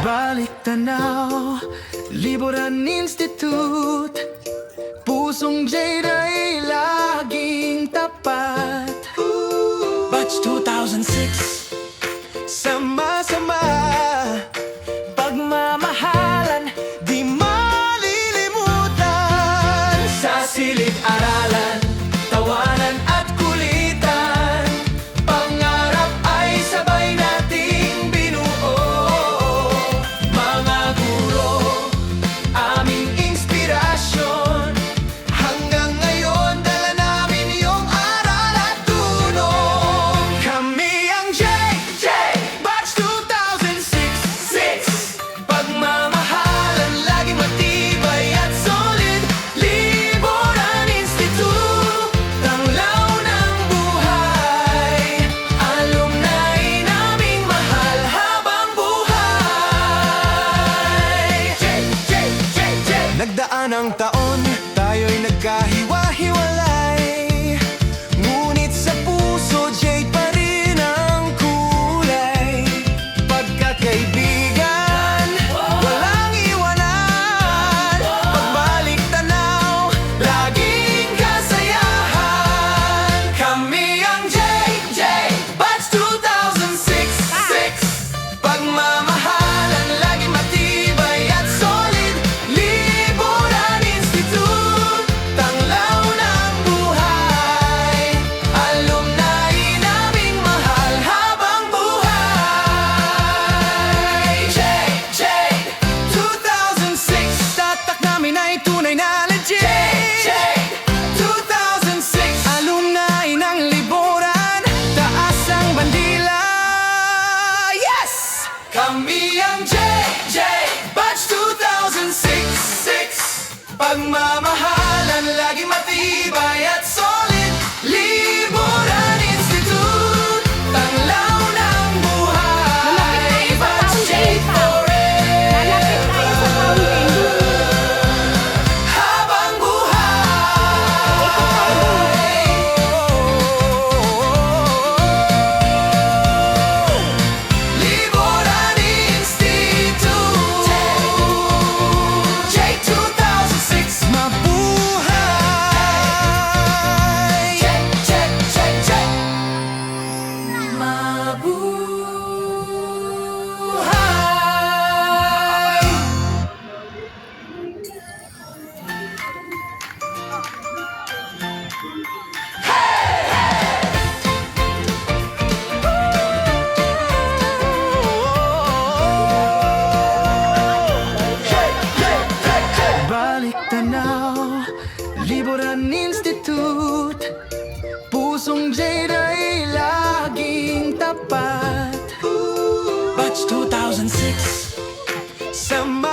Balik tanaw, Liboran Institute. Pusong Jade ay laging tapat. Batch 2006, sama-sama. Pagmamahalan, di malilimutan. Sa silid-aralan, tawanan at kulitan. Pangarap ay sabay nating binuo. Mga guro, aming inspirasyon. Hanggang ngayon, dala namin yung aral at tulong. Kami ang JJ Batch 2006. Pagmamahalan, laging matibay at solid. Liboran Institute, tanglaw ng buhay. Alumni naming mahal habang buhay. JJ. Nagdaan ang taon, tayo'y nagkahiwa-hiwalay. Ngunit sa puso, Jade pa rin ang kulay. Pagkakaibigan, walang iwanan. Pagbalik tanaw, laging kasayahan. Kami ang JJ Batch 2006. Pagmamahalan, laging matibay at solid. Liboran Institute, tanglaw ng buhay. Alumni naming mahal habang buhay. JJ 2006, tatak namin ay tunay na legit. JJ 2006, alumni ng liburan, taas ang bandila. Yes! Kami ang JJ Batch 2006. Pagmamahalan, laging matibay at solid. Liboran Institute, tanglaw ng buhay. Batch J forever, habang buhay. Liboran Institute, J 2006. Mabuhay. Check. Mabuhay. Balik tanaw, Liboran Institute. Pusong Jade ay laging tapat. Batch 2006, sama